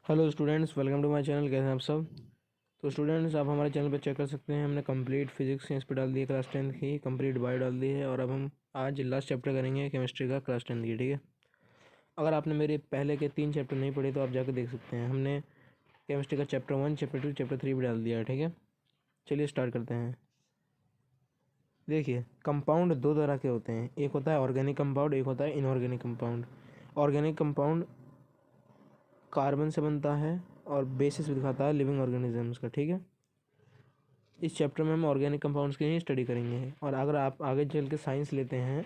Hello students, welcome to my channel. कैसे हैं आप सब। तो स्टूडेंट्स, आप हमारे चैनल पर चेक कर सकते हैं, हमने कंप्लीट फिजिक्स इस पर डाल दी है क्लास 10 की, कंप्लीट बायो डाल दी है और अब हम आज लास्ट चैप्टर करेंगे केमिस्ट्री का क्लास 10 की। ठीक है, अगर आपने मेरे पहले के 3 चैप्टर नहीं पढ़े तो आप जाकर देख सकते हैं। हमने केमिस्ट्री का चैप्टर 1, चैप्टर 2, चैप्टर 3 भी डाल दिया है। ठीक है, चलिए स्टार्ट करते हैं। देखिए, कंपाउंड दो तरह के होते हैं, एक होता है ऑर्गेनिक कंपाउंड, एक होता है inorganic compound. Organic compound carbon से बनता है और बेसिस भी दिखाता है लिविंग ऑर्गेनिजम्स का। ठीक है, इस चैप्टर में हम ऑर्गेनिक कंपाउंड्स की ही स्टडी करेंगे और अगर आप आगे चल के साइंस लेते हैं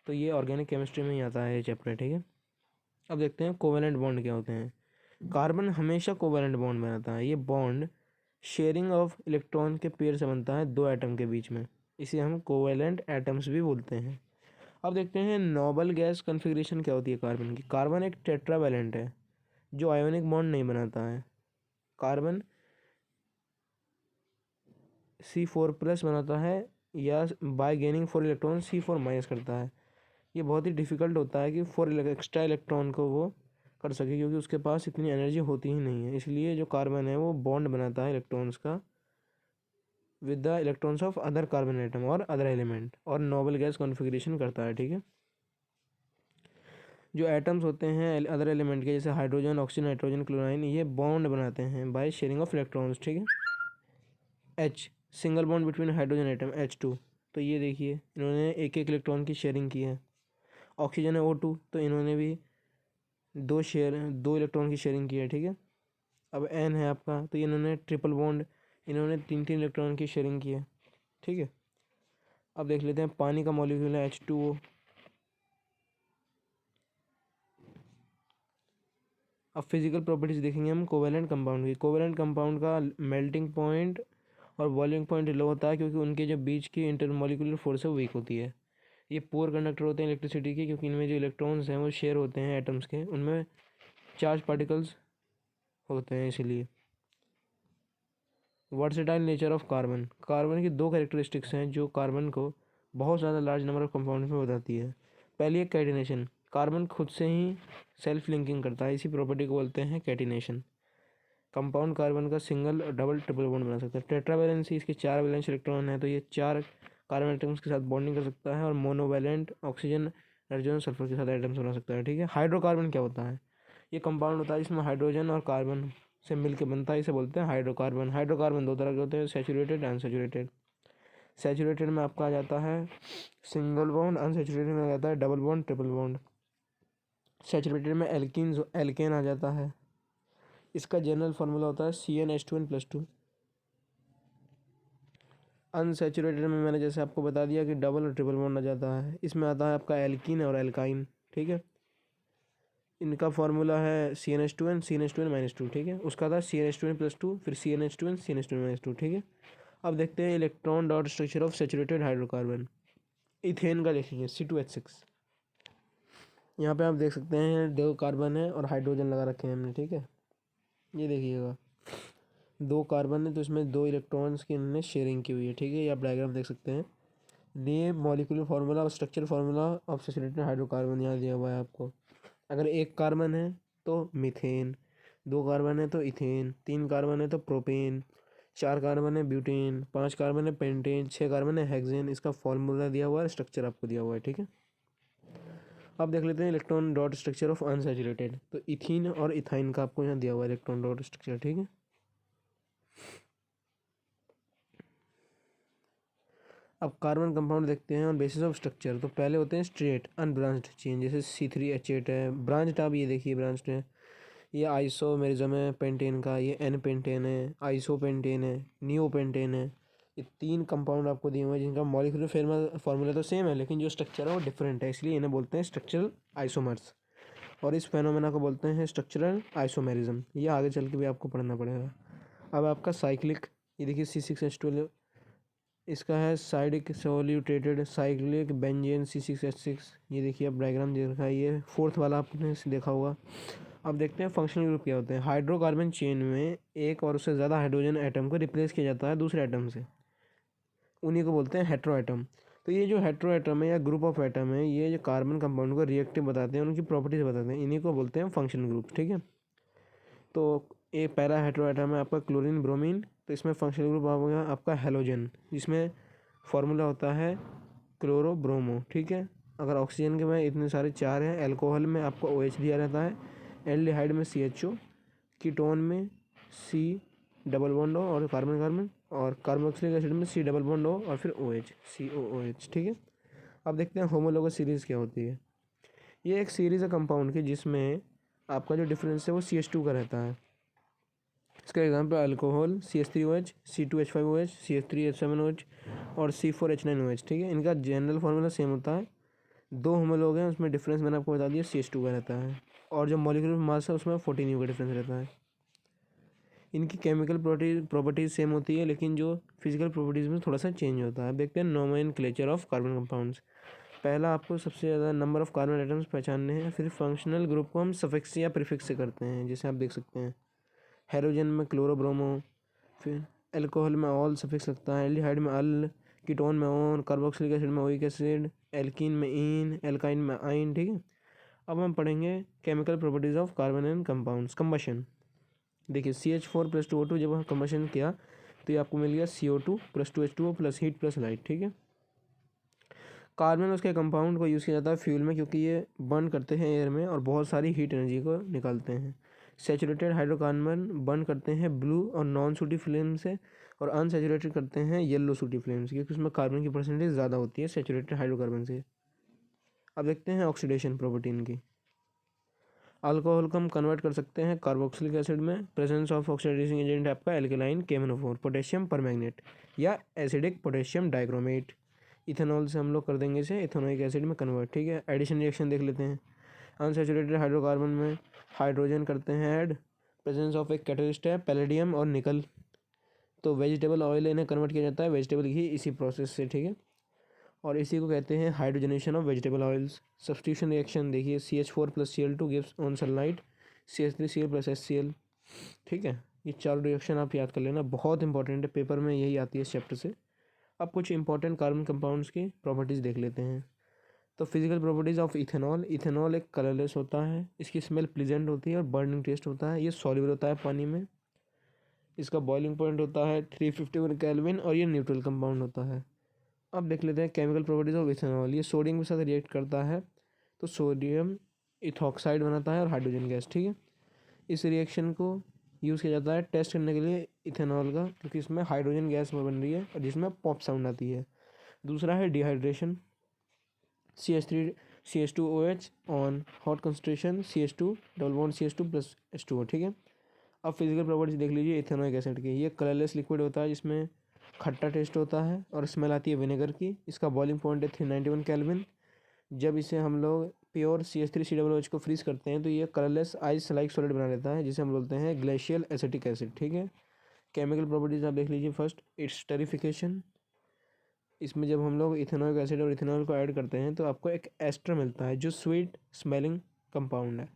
तो ये ऑर्गेनिक केमिस्ट्री में ही आता है ये चैप्टर। ठीक है, अब देखते हैं कोवेलेंट बॉन्ड क्या होते हैं। कार्बन हमेशा कोवेलेंट बॉन्ड बनाता है। ये बॉन्ड शेयरिंग ऑफ इलेक्ट्रॉन के पेयर से बनता है दो एटम के बीच में, इसे हम कोवेलेंट एटम्स भी बोलते हैं। अब देखते हैं नोबल गैस कॉन्फ़िगरेशन क्या होती है कार्बन की। कार्बन एक टेट्रावैलेंट है जो आयोनिक बॉन्ड नहीं बनाता है। कार्बन C4+ बनाता है या बाय गेनिंग 4 इलेक्ट्रॉन C4- करता है। ये बहुत ही डिफ़िकल्ट होता है कि 4 एक्स्ट्रा इलेक्ट्रॉन को वो कर सके, क्योंकि उसके पास इतनी एनर्जी होती ही नहीं है। इसलिए जो कार्बन है वो बॉन्ड बनाता है इलेक्ट्रॉन्स का with the electrons of other carbon atom और अदर एलिमेंट, और नोबल गैस कॉन्फ़िगरेशन करता है। ठीक है, जो एटम्स होते हैं अदर एलिमेंट के, जैसे हाइड्रोजन, ऑक्सीजन, नाइट्रोजन, क्लोराइन, ये बॉन्ड बनाते हैं बाय शेयरिंग ऑफ इलेक्ट्रॉन्स। ठीक है, H single bond between hydrogen atom H2। तो ये देखिए, इन्होंने एक एक इलेक्ट्रॉन की शेयरिंग की है। ऑक्सीजन है O2, तो इन्होंने भी दो इलेक्ट्रॉन की शेयरिंग की है। ठीक है, अब N है आपका, तो इन्होंने ट्रिपल बॉन्ड, इन्होंने तीन तीन इलेक्ट्रॉन की शेयरिंग की है। ठीक है, अब देख लेते हैं पानी का मॉलिक्यूल है H2O। अब फिजिकल प्रॉपर्टीज देखेंगे हम कोवेलेंट कंपाउंड की। कोवेलेंट कंपाउंड का मेल्टिंग पॉइंट और बॉइलिंग पॉइंट लो होता है, क्योंकि उनके जो बीच की इंटरमोलिकुलर फोर्स है वो वीक होती है। ये पोर कंडक्टर होते हैं इलेक्ट्रिसिटी के, क्योंकि इनमें जो इलेक्ट्रॉन्स हैं वो शेयर होते हैं एटम्स के, उनमें चार्ज पार्टिकल्स होते हैं इसीलिए। Versatile nature of carbon. Carbon की दो कैरेक्टरिस्टिक्स हैं जो कार्बन को बहुत ज़्यादा लार्ज नंबर ऑफ कंपाउंड्स में बताती है। पहली है कैटिनेशन। कार्बन खुद से ही सेल्फ लिंकिंग करता है, इसी प्रॉपर्टी को बोलते हैं कैटिनेशन। कंपाउंड कार्बन का सिंगल, डबल, ट्रिपल बॉन्ड बना सकता है। टेट्रावैलेंसी, इसके 4 वैलेंस इलेक्ट्रॉन है, तो ये 4 कार्बन एटम्स के साथ बॉन्डिंग कर सकता है और मोनोवैलेंट ऑक्सीजन, नाइट्रोजन, सल्फर के साथ एटम्स बना सकता है। ठीक है, हाइड्रोकार्बन क्या होता है। ये कंपाउंड होता है जिसमें हाइड्रोजन और कार्बन से मिलकर बनता है, इसे बोलते हैं हाइड्रोकार्बन। हाइड्रोकार्बन दो तरह के होते हैं, सैचुरेटेड, अनसैचुरेटेड। सैचुरेटेड में आपका आ जाता है सिंगल बॉन्ड, अनसैचुरेटेड में आ जाता है double bond, triple bond. Saturated में एल्कीन एल्केन आ जाता है। इसका जनरल फार्मूला होता है CnH2n+2। अनसैचुरेटेड में मैंने जैसे आपको बता दिया कि डबल और ट्रिपल बॉन्ड आ जाता है। इसमें आता है आपका एल्कीन और एल्काइन। ठीक है, इनका फार्मूला है CnH2n, CnH2n-2। ठीक है, उसका था CnH2n+2, फिर CnH2n, CnH2n-2। ठीक है, अब देखते हैं electron dot structure of saturated hydrocarbon. Ethane का देखेंगे C2H6। यहाँ पे आप देख सकते हैं दो कार्बन है और हाइड्रोजन लगा रखे हैं हमने। ठीक है, ये देखिएगा दो कार्बन है तो इसमें दो इलेक्ट्रॉन्स की इन्होंने शेयरिंग की हुई है। ठीक है, ये आप डायग्राम देख सकते हैं। ये मॉलिक्यूलर फार्मूला और structure formula of saturated hydrocarbon यहाँ दिया हुआ है आपको। अगर एक कार्बन है तो मीथेन, दो कार्बन है तो इथेन, तीन कार्बन है तो प्रोपेन, चार कार्बन है ब्यूटेन, पांच कार्बन है पेंटेन, छः कार्बन है हेक्सेन। इसका फॉर्मूला दिया हुआ है, स्ट्रक्चर आपको दिया हुआ है। ठीक है, अब देख लेते हैं electron dot structure of unsaturated. तो इथीन और इथाइन का आपको यहाँ दिया हुआ है इलेक्ट्रॉन डॉट स्ट्रक्चर। ठीक है, अब कार्बन कंपाउंड देखते हैं ऑन बेसिस ऑफ स्ट्रक्चर। तो पहले होते हैं स्ट्रेट अनब्रांच्ड चेन, जैसे C3H8 है। ब्रांच्ड आप ये देखिए ब्रांच्ड है, ये आइसोमेरिज्म है पेंटेन का, ये एन पेंटेन है, आइसोपेंटेन है, नियोपेंटेन है। ये तीन कंपाउंड आपको दिए हुए हैं जिनका मॉलिक्यूलर फार्मूला तो सेम है, लेकिन जो स्ट्रक्चर है वो डिफरेंट है, इसलिए इन्हें बोलते हैं स्ट्रक्चरल आइसोमर्स। और इस फेनोमेना को बोलते हैं स्ट्रक्चरल आइसोमेरिज्म। ये आगे चल के भी आपको पढ़ना पड़ेगा। अब आपका साइक्लिक, ये देखिए C6H12, इसका है साइडिक सोल्यूटेटेड साइक्लिक बेंजेन C6H6। ये देखिए अब डायग्राम दे रखा है, ये फोर्थ वाला आपने देखा होगा। अब देखते हैं फंक्शनल ग्रुप क्या होते हैं। हाइड्रोकार्बन चेन में एक और उससे ज़्यादा हाइड्रोजन एटम को रिप्लेस किया जाता है दूसरे एटम से, उन्हीं को बोलते हैं हेट्रो एटम। तो ये जो हेट्रो एटम है या ग्रुप ऑफ एटम है, ये जो कार्बन कंपाउंड को रिएक्टिव बताते हैं, उनकी प्रॉपर्टीज बताते हैं, इन्हीं को बोलते हैं फंक्शनल ग्रुप। ठीक है, तो ये पैरा हेटेरो एटम है आपका क्लोरीन ब्रोमीन, तो इसमें फंक्शनल ग्रुप हो गया आपका हेलोजन, जिसमें फॉर्मूला होता है क्लोरो ब्रोमो, ठीक है। अगर ऑक्सीजन के में इतने सारे चार हैं, एल्कोहल में आपको OH दिया रहता है, एल्डिहाइड में CHO, कीटोन में C डबल बॉन्ड O और कार्बन कार्बन, और कार्बोक्सिलिक एसिड में C डबल बॉन्ड O और फिर OH COOH, ठीक है। अब देखते हैं होमोलोगस सीरीज़ क्या होती है। ये एक सीरीज़ है कंपाउंड की जिसमें आपका जो डिफरेंस है वो CH2 का रहता है। इसका example alcohol CH3OH, C2H5OH, CH3H7OH और C4H9OH, ठीक है। इनका जनरल फार्मूला सेम होता है। दो होमोलॉग हैं, उसमें डिफरेंस मैंने आपको बता दिया CH2 का रहता है, और जो मॉलिक्यूलर मास है उसमें 14 U का डिफरेंस रहता है। इनकी केमिकल प्रॉपर्टीज सेम होती है, लेकिन जो फिजिकल प्रॉपर्टीज़ में थोड़ा सा चेंज होता है। देखते हैं नोमेनक्लेचर ऑफ कार्बन कंपाउंड्स। पहला आपको सबसे ज़्यादा नंबर ऑफ कार्बन आइटम्स पहचानने हैं, फिर फंक्शनल ग्रुप को हम सफिक्स या प्रीफिक्स से करते हैं, जैसे आप देख सकते हैं हेलोजन में क्लोरो ब्रोमो, फिर एल्कोहल में ऑल सफिक्स लगता है, एल्डिहाइड में अल, कीटोन में ओन, कार्बोक्सिलिक एसिड में ओइक एसिड, एल्कीन में इन, एल्काइन में आइन, ठीक है। अब हम पढ़ेंगे chemical properties of carbon and compounds. Combustion, देखिए CH4 + 2O2 जब हम कंबशन किया तो ये आपको मिल गया CO2 + 2H2O + हीट + लाइट, ठीक है। कार्बन उसके कंपाउंड को यूज़ किया जाता है फ्यूल में, क्योंकि ये बर्न करते हैं एयर में और बहुत सारी हीट एनर्जी को निकालते हैं। सैचुरेटेड हाइड्रोकार्बन बर्न करते हैं ब्लू और नॉन सूटी फ्लेम से, और अनसैचुरेटेड करते हैं येलो सूटी फ्लेम से, क्योंकि उसमें कार्बन की परसेंटेज ज़्यादा होती है सैचुरेटेड हाइड्रोकार्बन से। अब देखते हैं ऑक्सीडेशन प्रॉपर्टी इनकी। अल्कोहल को हम कन्वर्ट कर सकते हैं कार्बोक्सिलिक एसिड में, प्रेजेंस ऑफ ऑक्सीडाइजिंग एजेंट आपका एल्केलाइन KMnO4, पोटेशियम परमैंगनेट या एसिडिक पोटेशियम डाइक्रोमेट। इथेनॉल से हम लोग कर देंगे इसे इथेनोइक एसिड में कन्वर्ट, ठीक है। एडिशन रिएक्शन देख लेते हैं। अनसैचुरेटेड हाइड्रोकार्बन में हाइड्रोजन करते हैं ऐड, प्रेजेंस ऑफ एक कैटलिस्ट है पैलेडियम और निकल, तो वेजिटेबल ऑयल इन्हें कन्वर्ट किया जाता है वेजिटेबल घी इसी प्रोसेस से, ठीक है। और इसी को कहते हैं hydrogenation of vegetable oils. Substitution reaction देखिए CH4 + Cl2 gives on sunlight CH3Cl + HCl, ठीक है। ये चारों रिएक्शन आप याद कर लेना, बहुत इंपॉर्टेंट है, पेपर में यही आती है इस चैप्टर से। अब कुछ इंपॉर्टेंट कार्बन कंपाउंड्स की प्रॉपर्टीज़ देख लेते हैं। तो physical properties of ethanol. Ethanol एक कलरलेस होता है, इसकी स्मेल प्लीजेंट होती है और बर्निंग टेस्ट होता है। ये सॉल्युबल होता है पानी में, इसका बॉइलिंग पॉइंट होता है 351 केल्विन और ये न्यूट्रल कंपाउंड होता है। अब देख लेते हैं केमिकल प्रॉपर्टीज ऑफ इथेनॉल। ये सोडियम के साथ रिएक्ट करता है तो सोडियम इथॉक्साइड बनाता है और हाइड्रोजन गैस, ठीक है। इस रिएक्शन को यूज़ किया जाता है टेस्ट करने के लिए इथेनॉल का, क्योंकि इसमें हाइड्रोजन गैस बन रही है और जिसमें पॉप साउंड आती है। दूसरा है dehydration, CH2OH on hot concentration CH2 double bond CH2 + H2O, ठीक है। अब फिजिकल प्रॉपर्टीज देख लीजिए इथेनोइक एसिड की। ये कलरलेस लिक्विड होता है जिसमें खट्टा टेस्ट होता है और स्मेल आती है विनेगर की। इसका बॉइलिंग पॉइंट है 391 केल्विन। जब इसे हम लोग प्योर CH3COOH को फ्रीज करते हैं तो ये कलरलेस आइस लाइक सॉलिड बना लेता है, जिसे हम बोलते हैं ग्लेशियल एसिटिक एसिड, ठीक है। केमिकल प्रॉपर्टीज आप देख लीजिए। फर्स्ट इट्स टेरिफिकेशन, इसमें जब हम लोग इथेनोइक एसिड और इथेनॉल को ऐड करते हैं तो आपको एक एस्टर मिलता है जो स्वीट स्मेलिंग कंपाउंड है।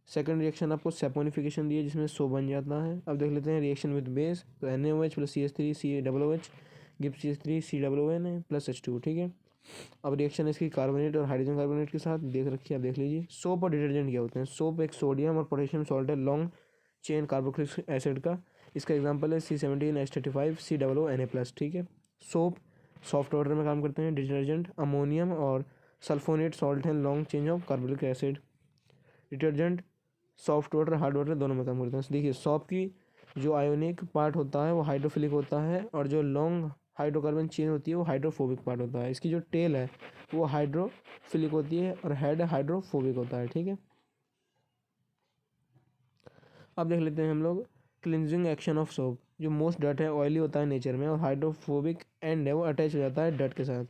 सेकंड रिएक्शन आपको सेपोनिफिकेशन दी है जिसमें सो बन जाता है। अब देख लेते हैं रिएक्शन विद बेस। तो NaOH + CH3COOH gives CH3COON + H2, ठीक है। अब रिएक्शन इसकी कार्बोनेट और हाइड्रोजन कार्बोनेट के साथ देख रखिए, आप देख लीजिए। सोप और डिटर्जेंट क्या होते हैं। सोप एक सोडियम और पोटेशियम सॉल्ट है लॉन्ग चेन कार्बोक्सिलिक एसिड का। इसका एग्जांपल है C17H35 COONA+, ठीक है। सोप सॉफ्ट वाटर में काम करते हैं। डिटर्जेंट अमोनियम और सल्फोनेट सॉल्ट हैं long chain of carboxylic acid. Detergent soft water hard water दोनों में काम करते हैं। देखिए सॉप की जो आयोनिक पार्ट होता है वो हाइड्रोफिलिक होता है, और जो लॉन्ग हाइड्रोकार्बन चेन होती है वो हाइड्रोफोबिक पार्ट होता है। इसकी जो टेल है वो हाइड्रोफिलिक होती है और हेड हाइड्रोफोबिक होता है, ठीक है। अब देख लेते हैं हम लोग क्लिनजिंग एक्शन ऑफ सोप। जो मोस्ट डर्ट है ऑयली होता है नेचर में, और हाइड्रोफोबिक एंड है वो अटैच हो जाता है डर्ट के साथ,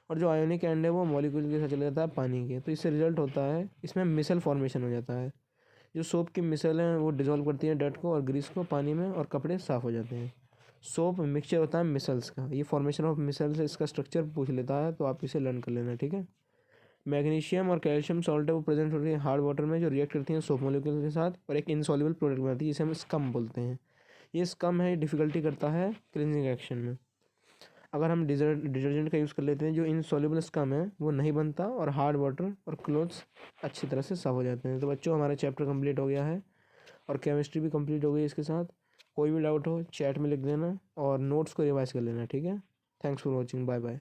और जो आयोनिक एंड है वो मॉलिक्यूल के साथ चला जाता है पानी के। तो इससे रिजल्ट होता है इसमें मिसल फॉर्मेशन हो जाता है। जो सोप की मिसल हैं वो डिज़ोल्व करती हैं डर्ट को और ग्रीस को पानी में, और कपड़े साफ़ हो जाते हैं। सोप मिक्सचर होता है मिसल्स का। ये फॉर्मेशन ऑफ मिसल्स इसका स्ट्रक्चर पूछ लेता है, तो आप इसे लर्न कर लेना, ठीक है। मैग्नीशियम और कैल्शियम सॉल्ट है वो प्रेजेंट होती है हार्ड वाटर में, जो रिएक्ट करती हैं सोप मॉलिक्यूल के साथ और एक इनसॉल्युबल प्रोडक्ट बनाती है जिसे हम स्कम बोलते हैं। ये स्कम है, डिफ़िकल्टी करता है क्लींजिंग एक्शन में। अगर हम डिटर्जेंट का यूज़ कर लेते हैं, जो इनसॉल्युबल स्कम है वो नहीं बनता और हार्ड वाटर और क्लोथ्स अच्छी तरह से साफ हो जाते हैं। तो बच्चों हमारा चैप्टर कंप्लीट हो गया है। और केमिस्ट्री भी कंप्लीट हो गई इसके साथ। कोई भी डाउट हो चैट में लिख देना और नोट्स को रिवाइज कर लेना, ठीक है। Thanks for watching, bye bye.